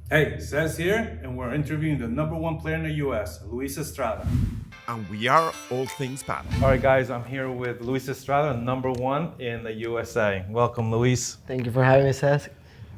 Hey, says here, and we're interviewing the number one player in the US, Luis Estrada. And we are all things paddle. All right, guys, I'm here with Luis Estrada, number one in the USA. Welcome, Luis. Thank you for having me, Seth.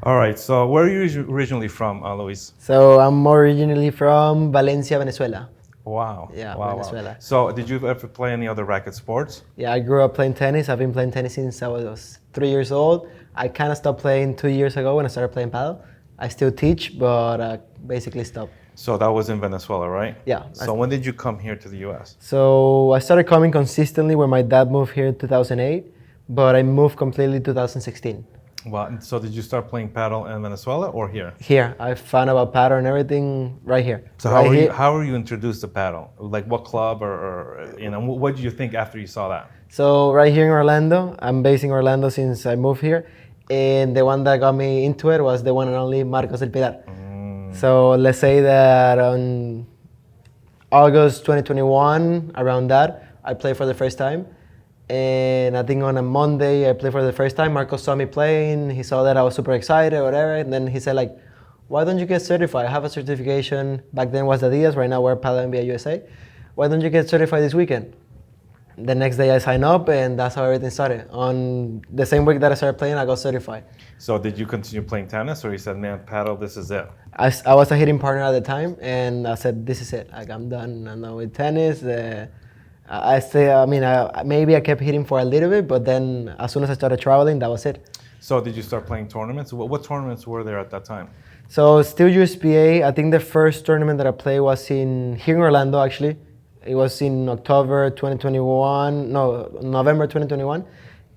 All right, so where are you originally from, Luis? So I'm originally from Valencia, Venezuela. Wow. Yeah, wow, Venezuela. Wow. So, did you ever play any other racket sports? Yeah, I grew up playing tennis. I've been playing tennis since I was 3 years old. I kind of stopped playing 2 years ago when I started playing paddle. I still teach, but basically stopped. So that was in Venezuela, right? Yeah. So when did you come here to the US? So I started coming consistently when my dad moved here in 2008, but I moved completely 2016. Well, so did you start playing paddle in Venezuela or here? Here, I found about paddle and everything right here. So right how were you introduced to paddle? Like what club or what did you think after you saw that? So right here in Orlando, I'm based in Orlando since I moved here, and the one that got me into it was the one and only Marcos del Pilar. So let's say that on August 2021, around that, I played for the first time. And I think on a Monday, I played for the first time. Marcos saw me playing. He saw that I was super excited, whatever. And then he said, like, why don't you get certified? I have a certification. Back then was the Diaz. Right now we're Padel NBA USA. Why don't you get certified this weekend? The next day I signed up, and that's how everything started. On the same week that I started playing, I got certified. So did you continue playing tennis, or you said, "Man, paddle, this is it"? I was a hitting partner at the time, and I said, "This is it. Like I'm done. I'm done with tennis." I say, I mean, maybe I kept hitting for a little bit, but then as soon as I started traveling, that was it. So did you start playing tournaments? What tournaments were there at that time? So still USPA. I think the first tournament that I played was here in Orlando, actually. It was in October 2021, no, November 2021.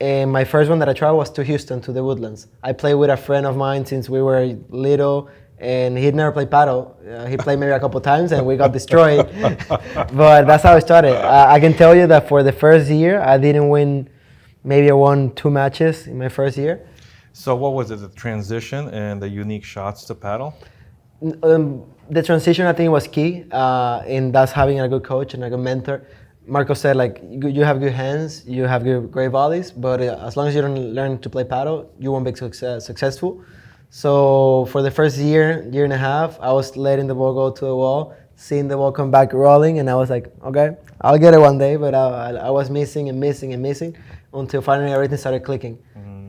And my first one that I traveled was to Houston, to the Woodlands. I played with a friend of mine since we were little, and he'd never played paddle. He played maybe a couple times, and we got destroyed. But that's how it started. I can tell you that for the first year, I didn't win. Maybe I won 2 matches in my first year. So what was it, the transition and the unique shots to paddle? The transition, I think, was key, and that's having a good coach and a good mentor. Marco said, like, you have good hands, you have great volleys, but as long as you don't learn to play paddle, you won't be successful. So for the first year and a half, I was letting the ball go to the wall, seeing the ball come back rolling, and I was like, okay, I'll get it one day, but I was missing and missing and missing until finally everything started clicking.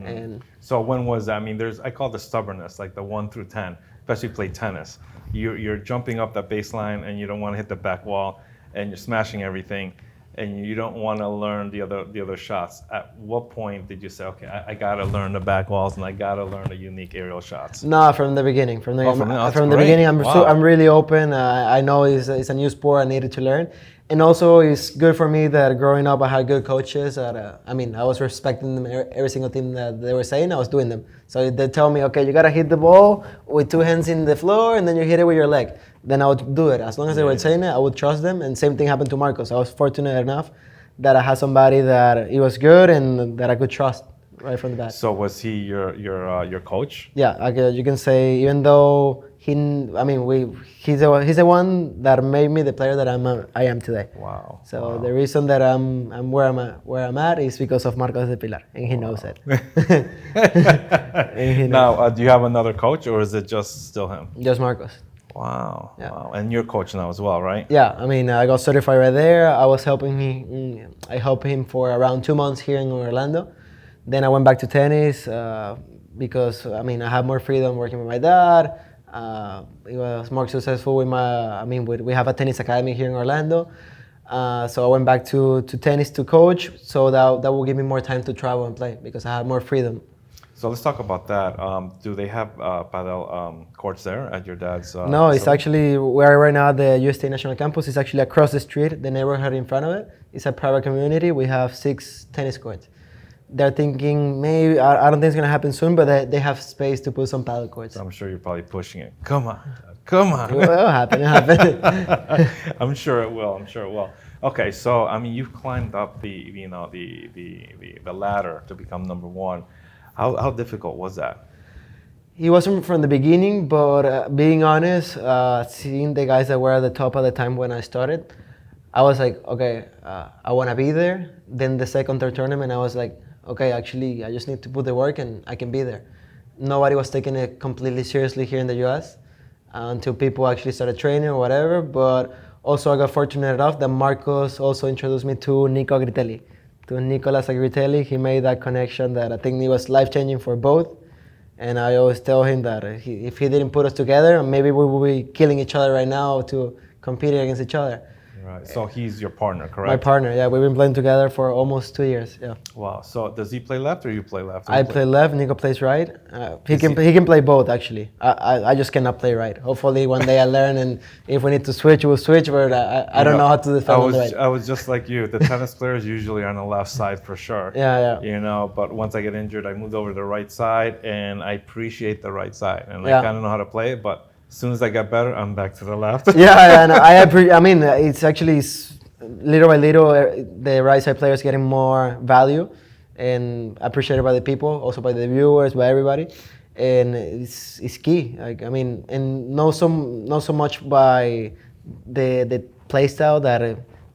And so when was that? I mean, I call it the stubbornness, like the 1 through 10, especially play tennis. You're jumping up that baseline and you don't want to hit the back wall, and you're smashing everything, and you don't want to learn the other shots. At what point did you say, okay, I got to learn the back walls and I got to learn the unique aerial shots? no, from the beginning. From the great. beginning, Wow. I'm really open. I know it's a new sport. I needed to learn, and also it's good for me that growing up I had good coaches. I mean, I was respecting them. Every single thing that they were saying, I was doing them. So they tell me, okay, you gotta hit the ball with 2 hands in the floor, and then you hit it with your leg. Then I would do it. As long as they were saying it, I would trust them. And same thing happened to Marcos. I was fortunate enough that I had somebody that he was good and that I could trust right from the bat. So was he your coach? Yeah, you can say, even though he's the one that made me the player that I am today. Wow. So wow. the reason that I'm where I'm at is because of Marcos de Pilar, and he knows it. And he knows. Now, do you have another coach, or is it just still him? Just Marcos. Wow. Yeah. Wow. And you're coach now as well, right? Yeah, I mean, I got certified right there. I was helping him. I helped him for around 2 months here in Orlando. Then I went back to tennis because I had more freedom working with my dad. He was more successful with we have a tennis academy here in Orlando. So I went back to tennis to coach, so that will give me more time to travel and play because I have more freedom. So let's talk about that. Do they have padel courts there at your dad's? No, it's facility? actually where right now the USTA National Campus is actually across the street. The neighborhood in front of it is a private community. We have 6 tennis courts. They're thinking maybe I don't think it's gonna happen soon, but they have space to put some paddle courts. I'm sure you're probably pushing it. Come on, come on. It will happen. It'll happen. I'm sure it will. I'm sure it will. Okay, so I mean, you've climbed up the ladder to become number one. How difficult was that? He wasn't from the beginning, but being honest, seeing the guys that were at the top at the time when I started, I was like, okay, I want to be there. Then the second, third tournament, I was like, okay, actually, I just need to put the work and I can be there. Nobody was taking it completely seriously here in the US. until people actually started training or whatever. But also I got fortunate enough that Marcos also introduced me to Nico Agritelli, to Nicolas Agritelli. He made that connection that I think it was life-changing for both. And I always tell him that if he didn't put us together, maybe we would be killing each other right now to competing against each other. Right. So he's your partner, correct? My partner, yeah. We've been playing together for almost 2 years. Yeah. Wow. So does he play left or you play left? I play left. Nico plays right. He can play both actually. I just cannot play right. Hopefully one day I learn, and if we need to switch, we'll switch. But I don't know how to defend on the right. I was just like you. The tennis players usually are on the left side for sure. Yeah. You know, but once I get injured, I moved over to the right side, and I appreciate the right side, and Yeah. I kind of know how to play it. But as soon as I get better, I'm back to the left. Yeah. No, I mean, it's actually little by little, the right side players getting more value and appreciated by the people, also by the viewers, by everybody, and it's key. Like I mean, and not so much by the play style that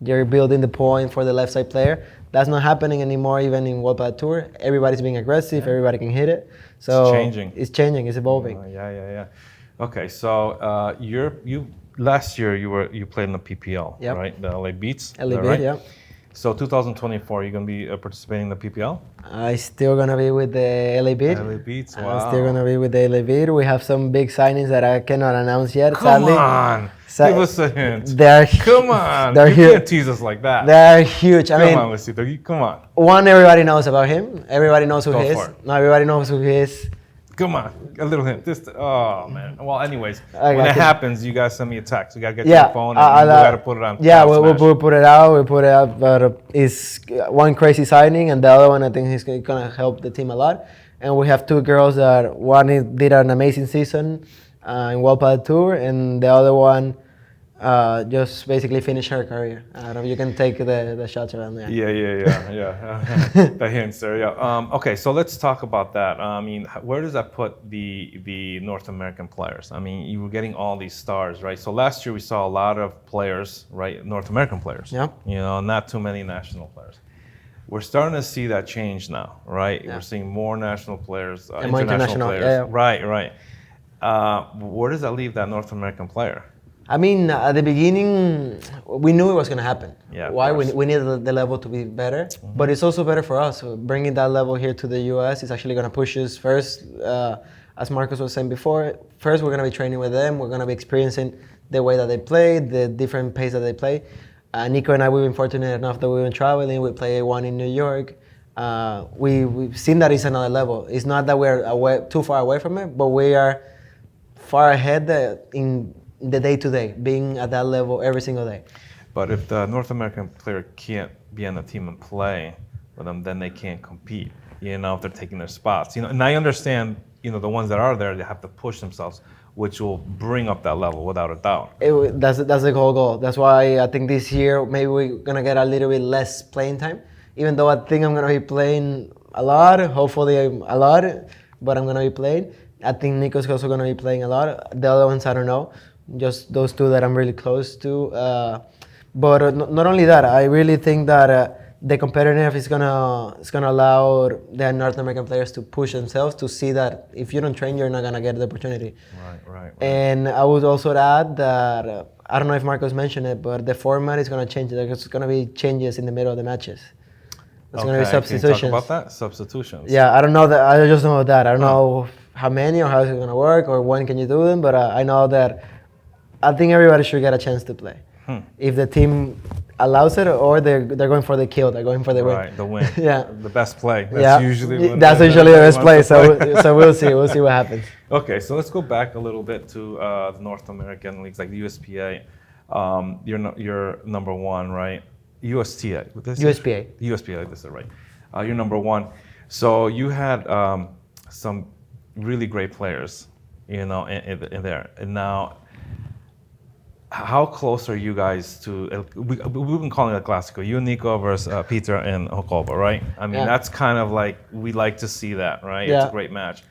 you're building the point for the left side player. That's not happening anymore, even in World Padel Tour. Everybody's being aggressive. Everybody can hit it. So It's changing. It's changing. It's evolving. Yeah. Okay, so you last year you played in the PPL, Yep. right? The LA Beats. LA is that Beat, right? yeah. So 2024, you're gonna be participating in the PPL. I still gonna be with the LA Beat. LA Beats. I'm Wow. still gonna be with the LA Beat. We have some big signings that I cannot announce yet. Come sadly. on, give us a hint. Come on, They're you huge. can't tease us like that. They're huge. I Come mean, on, Luisito, come on. one, everybody knows about him. Everybody knows who Go he is. for it. No, everybody knows who he is. Come on, a little hint. Oh man. Well, anyways, I when it can- happens, you guys send me a text. You gotta get Yeah, your phone and you gotta put it on. Yeah, Padel we'll Smash. put it out. We put it out, but it's one crazy signing, and the other one I think he's gonna help the team a lot. And we have two girls that did an amazing season in World Padel Tour, and the other one just basically finished her career. I don't know if you can take the shots around there. Yeah. The hints there, yeah. Okay, so let's talk about that. I mean, where does that put the North American players? I mean, you were getting all these stars, right? So last year we saw a lot of players, right? North American players. Yeah. You know, not too many national players. We're starting to see that change now, right? Yeah. We're seeing more national players, And more international, players. yeah. Right. Where does that leave that North American player? I mean, at the beginning, we knew it was going to happen. Yeah, of Why? course. We needed the level to be better, but it's also better for us. So bringing that level here to the US is actually going to push us first. As Marcos was saying before, first we're going to be training with them. We're going to be experiencing the way that they play, the different pace that they play. Nico and I, we've been fortunate enough that we've been traveling. We play one in New York. We've seen that it's another level. It's not that we're too far away from it, but we are far ahead in the day-to-day, being at that level every single day. But if the North American player can't be on the team and play with them, then they can't compete. You know, if they're taking their spots. You know, and I understand. You know, the ones that are there, they have to push themselves, which will bring up that level without a doubt. That's the whole goal. That's why I think this year maybe we're gonna get a little bit less playing time. Even though I think I'm gonna be playing a lot, hopefully a lot, but I'm gonna be playing. I think Nico's also gonna be playing a lot. The other ones I don't know. Just those two that I'm really close to. But not only that, I really think that the competitiveness is gonna allow the North American players to push themselves to see that if you don't train, you're not gonna get the opportunity. Right. And I would also add that I don't know if Marcos mentioned it, but the format is gonna change. There's gonna be changes in the middle of the matches. There's gonna be substitutions. Can you talk about that? Substitutions. Yeah, I don't know that. I just know that. I don't know how many or how it's gonna work or when can you do them, but I know that I think everybody should get a chance to play. If the team allows it, or they're going for the kill, they're going for the win. Right, the win. Yeah. The best play. That's Yeah. usually what That's usually the best play. wants to play. So we'll see. We'll see what happens. Okay, so let's go back a little bit to the North American leagues like the USPA. You're number one, right? USTA. USPA. USPA. This is right. You're number one. So you had some really great players, you know, in there. And now, how close are you guys to? We've been calling it a Classico. You and Nico versus Peter and Hokolba, right? I mean, Yeah. that's kind of like we like to see that, right? Yeah. It's a great match.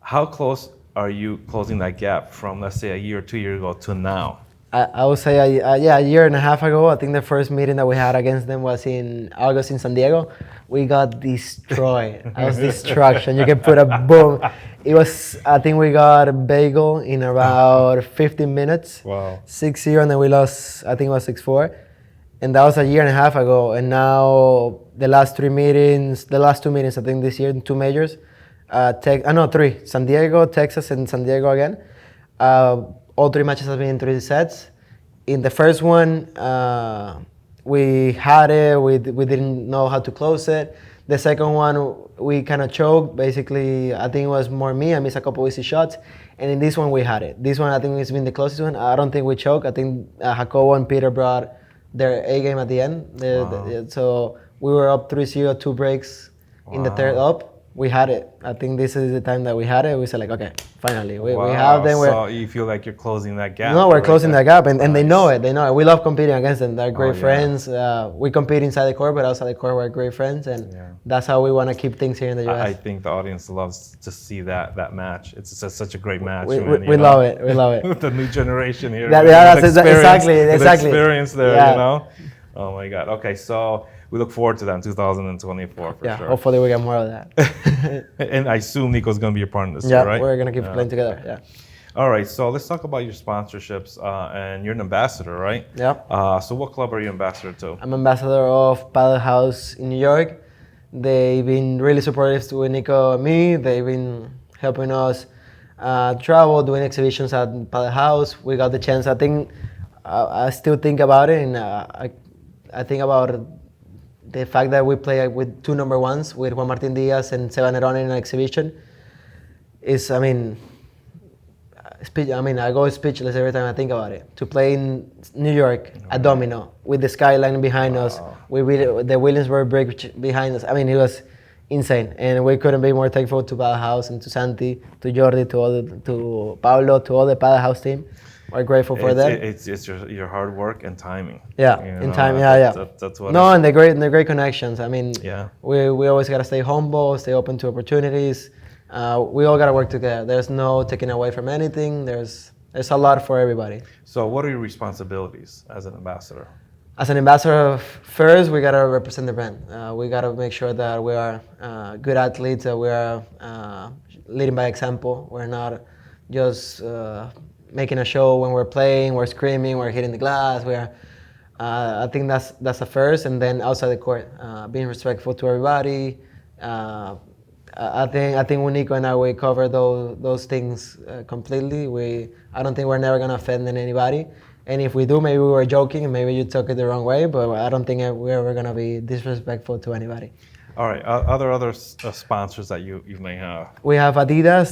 How close are you closing that gap from, let's say, a year or 2 years ago to now? I would say, a year and a half ago, I think the first meeting that we had against them was in August in San Diego. We got destroyed. I was destruction. You can put a boom. It was, I think we got a bagel in about 15 minutes. Wow. 6-0, and then we lost, I think it was 6-4. And that was a year and a half ago. And now the last two meetings, I think this year, 2 majors. No, 3. San Diego, Texas, and San Diego again. All 3 matches have been in 3 sets. In the first one, we had it. We didn't know how to close it. The second one, we kind of choked. Basically, I think it was more me. I missed a couple easy shots. And in this one, we had it. This one, I think, has been the closest one. I don't think we choked. I think Jacobo and Peter brought their A game at the end. So we were up 3-0, 2 breaks in the third up. We had it. I think this is the time that we had it. We said, like, okay, finally. We have them. So you feel like you're closing that gap. No, we're closing that gap, and they know it. They know it. We love competing against them. They're great friends. We compete inside the court, but outside the court, we're great friends, and that's how we want to keep things here in the U.S. I think the audience loves to see that match. It's just such a great match. We love it. We love it. With the new generation here. Exactly. Experience there, yeah. you know? Oh, my God. Okay, so we look forward to that in 2024 for sure. Hopefully we get more of that. And I assume Nico's going to be your partner this year, right? Yeah, we're going to keep playing together, yeah. All right, so let's talk about your sponsorships. And you're an ambassador, right? Yeah. So what club are you ambassador to? I'm ambassador of Padel House in New York. They've been really supportive to Nico and me. They've been helping us travel, doing exhibitions at Padel House. We got the chance. I think I still think about it, and I think about the fact that we play with 2 number ones, with Juan Martin Diaz and Seba Nerone in an exhibition, is, I go speechless every time I think about it. To play in New York at Domino with the skyline behind us, with the Williamsburg Bridge behind us. It was insane, and we couldn't be more thankful to Padel House and to Santi, to Jordi, to Pablo, to all the Padel House team. We're grateful for that. It's your hard work and timing. Yeah, That's what. No, and the great connections. Yeah. We always gotta stay humble, stay open to opportunities. We all gotta work together. There's no taking away from anything. There's a lot for everybody. So, what are your responsibilities as an ambassador? As an ambassador, first we gotta represent the brand. We gotta make sure that we are good athletes. That we are leading by example. We're not just making a show when we're playing, we're screaming, we're hitting the glass. I think that's the first, and then outside the court, being respectful to everybody. I think when Nico and I, we cover those things completely. I don't think we're never gonna offend anybody, and if we do, maybe we were joking and maybe you took it the wrong way, but I don't think we're ever gonna be disrespectful to anybody. All right, other sponsors that you may have? We have Adidas.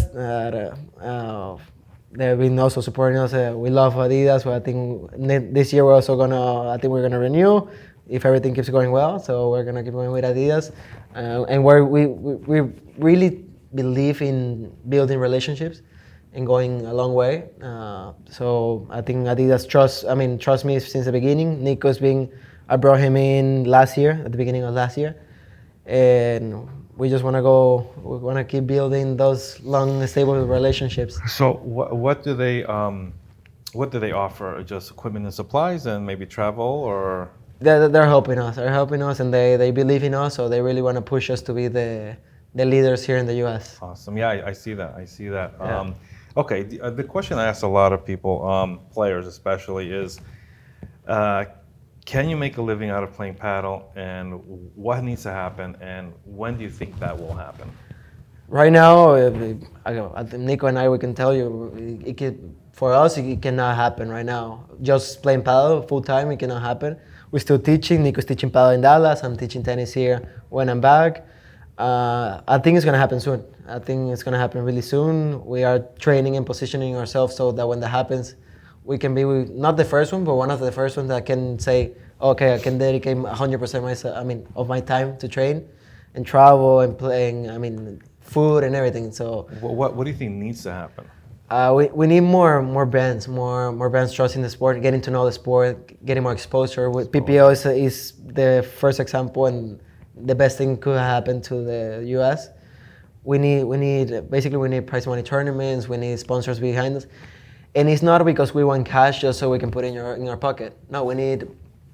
They've been also supporting us. We love Adidas. But I think this year we're gonna renew if everything keeps going well. So we're gonna keep going with Adidas, and we really believe in building relationships and going a long way. So I think Adidas trust me since the beginning. I brought him in at the beginning of last year, and we just want to keep building those long, stable relationships. So what do they offer? Just equipment and supplies and maybe travel, or? They're helping us. And they believe in us, so they really want to push us to be the leaders here in the U.S. Awesome. Yeah, I see that. Yeah. Okay, the question I ask a lot of people, players especially, is can you make a living out of playing paddle, and what needs to happen, and when do you think that will happen? Right now, I think Nico and I, we can tell you, for us, it cannot happen right now. Just playing paddle full time, it cannot happen. We're still teaching. Nico's teaching paddle in Dallas. I'm teaching tennis here when I'm back. I think it's going to happen soon. I think it's going to happen really soon. We are training and positioning ourselves so that when that happens, we can be not the first one, but one of the first ones that can say, okay, I can dedicate 100% of my time to train and travel and playing, food and everything. So what do you think needs to happen? We need more bands trusting the sport, getting to know the sport, getting more exposure. PPO is the first example, and the best thing could happen to the U.S. We need prize money tournaments. We need sponsors behind us. And it's not because we want cash just so we can put it in our pocket. No, we need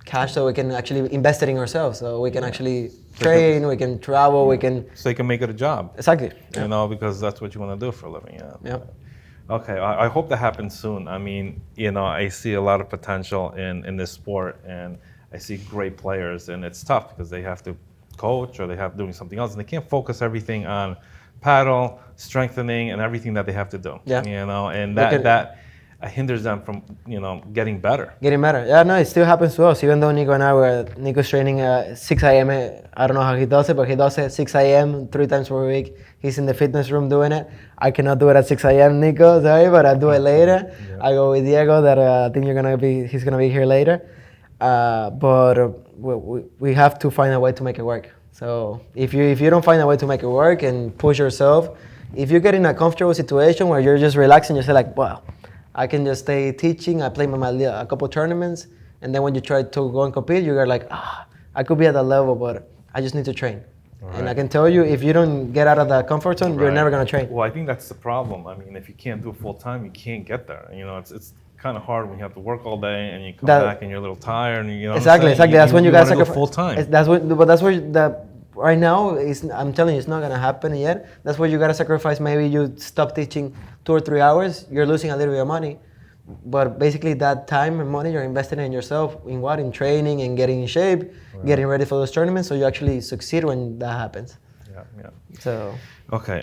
cash so we can actually invest it in ourselves. So we can actually train, we can travel, we can. So you can make it a job. Exactly. You know, because that's what you want to do for a living. Yeah. Yeah. Okay, I hope that happens soon. I mean, you know, I see a lot of potential in this sport, and I see great players, and it's tough because they have to coach or they have doing something else, and they can't focus everything on paddle, strengthening, and everything that they have to do. Yeah. You know, and that hinders them from, you know, getting better. Getting better. Yeah, no, it still happens to us. Even though Nico and I were, Nico's training at 6 a.m. I don't know how he does it, but he does it 6 a.m. 3 times per week. He's in the fitness room doing it. I cannot do it at 6 a.m. Nico, sorry, but I do it later. Yeah. I go with Diego that I think he's gonna be here later. But we have to find a way to make it work. So if you don't find a way to make it work and push yourself, if you get in a comfortable situation where you're just relaxing, you say like, wow, I can just stay teaching. I play a couple tournaments, and then when you try to go and compete, you're like, I could be at that level, but I just need to train. Right. And I can tell you, if you don't get out of that comfort zone, you're never gonna train. Well, I think that's the problem. I mean, if you can't do it full time, you can't get there. You know, it's kind of hard when you have to work all day and you come back and you're a little tired, and you know. Exactly. That's when you gotta sacrifice full time. That's where right now I'm telling you, it's not gonna happen yet. That's where you gotta sacrifice. Maybe you stop teaching 2 or 3 hours. You're losing a little bit of money, but basically that time and money you're investing in yourself. In what? In training and getting in shape, getting ready for those tournaments, so you actually succeed when that happens. Yeah. So. Okay.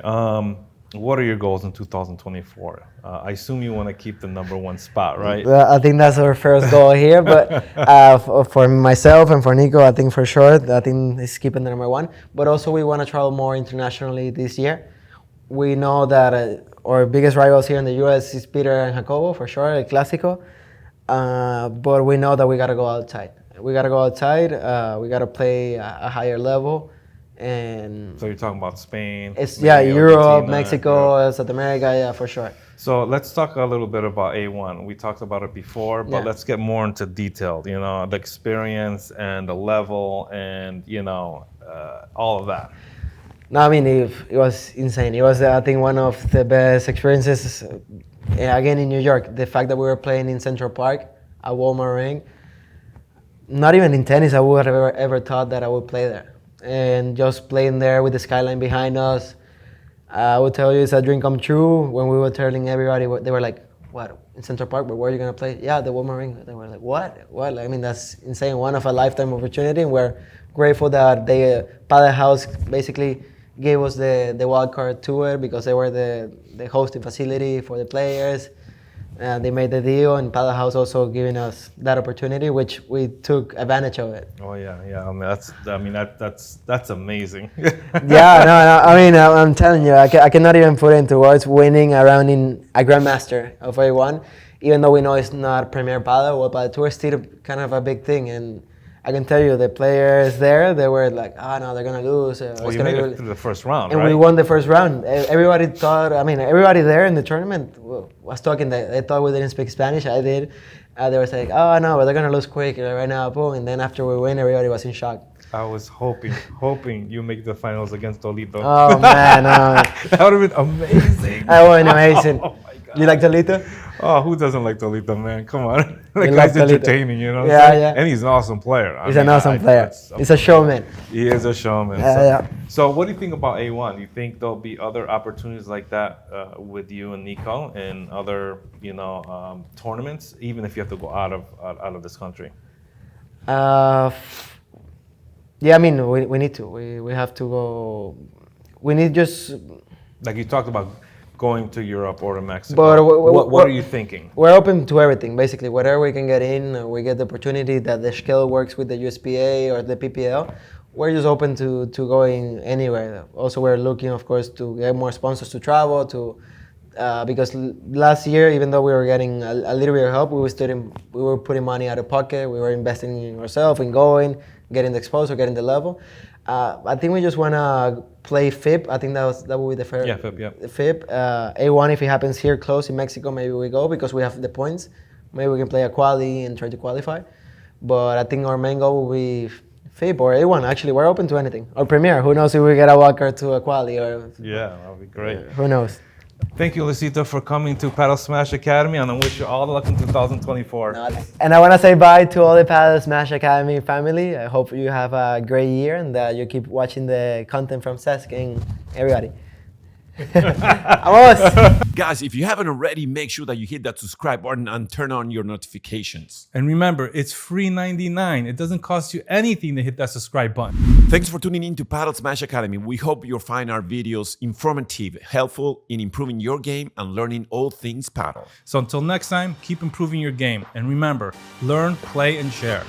What are your goals in 2024? I assume you want to keep the #1 spot, right? I think that's our first goal here, but for myself and for Nico, I think for sure, I think it's keeping the #1. But also we want to travel more internationally this year. We know that our biggest rivals here in the U.S. is Peter and Jacobo, for sure, El Clásico. But we know that we got to go outside. We got to go outside. We got to play a higher level. And so you're talking about Spain? Europe, Mexico, South America, yeah, for sure. So let's talk a little bit about A1. We talked about it before, but let's get more into detail. You know, the experience and the level, and you know, all of that. No, I mean, it was insane. It was, I think, one of the best experiences. Again, in New York, the fact that we were playing in Central Park at Walmart Ring. Not even in tennis, I would have ever thought that I would play there. And just playing there with the skyline behind us, I would tell you it's a dream come true. When we were telling everybody, they were like, what, in Central Park, but where are you going to play? Yeah, the Walmart Ring. They were like, what? I mean, that's insane. One of a lifetime opportunity, and we're grateful that they, Padel House basically gave us the wild card to it because they were the hosting facility for the players. They made the deal, and Padel House also giving us that opportunity, which we took advantage of it. Oh yeah. That's amazing. Yeah, no. I mean, I'm telling you, I cannot even put into words winning a round in a Grandmaster of A1, even though we know it's not Premier Padel, World Padel Tour, still kind of a big thing. And I can tell you, the players there, they were like, no, they're gonna lose. Well, you made it through the first round, and right? we won the first round. Everybody thought, everybody there in the tournament was talking. They thought we didn't speak Spanish. I did. They were saying, oh no, but they're gonna lose quick right now, boom. And then after we win, everybody was in shock. I was hoping you make the finals against Tolito. Oh man, that would have been amazing. That would have been amazing. Oh my God. You like Tolito? Oh, who doesn't like Tolito, man? Come on. The guy's entertaining, you know? Yeah. And he's an awesome player. He's an awesome player. He's a showman. He is a showman. Yeah. So what do you think about A1? Do you think there'll be other opportunities like that with you and Nico in other, tournaments, even if you have to go out of this country? Yeah, I mean, we need to. We have to go. We need just... Like you talked about going to Europe or to Mexico. But what are you thinking? We're open to everything, basically. Whatever we can get in, we get the opportunity that the scale works with the USPA or the PPL. We're just open to going anywhere. Also, we're looking, of course, to get more sponsors to travel to, because last year, even though we were getting a little bit of help, we were putting money out of pocket. We were investing in ourselves, in going, getting the exposure, getting the level. I think we just want to play FIP. I think that would be the fair. Yeah, FIP, yeah. FIP. A1, if it happens here close in Mexico, maybe we go because we have the points. Maybe we can play a quali and try to qualify. But I think our main goal will be FIP or A1. Actually, we're open to anything. Or Premier. Who knows if we get a walker to a quali or... Yeah, that would be great. Who knows? Thank you, Luisito, for coming to Padel Smash Academy, and I wish you all the luck in 2024. And I want to say bye to all the Padel Smash Academy family. I hope you have a great year and that you keep watching the content from Cesc and everybody. Vamos! Guys, if you haven't already, make sure that you hit that subscribe button and turn on your notifications. And remember, it's free $99. It doesn't cost you anything to hit that subscribe button. Thanks for tuning in to Padel Smash Academy. We hope you'll find our videos informative, helpful in improving your game and learning all things paddle. So until next time, keep improving your game. And remember, learn, play, and share.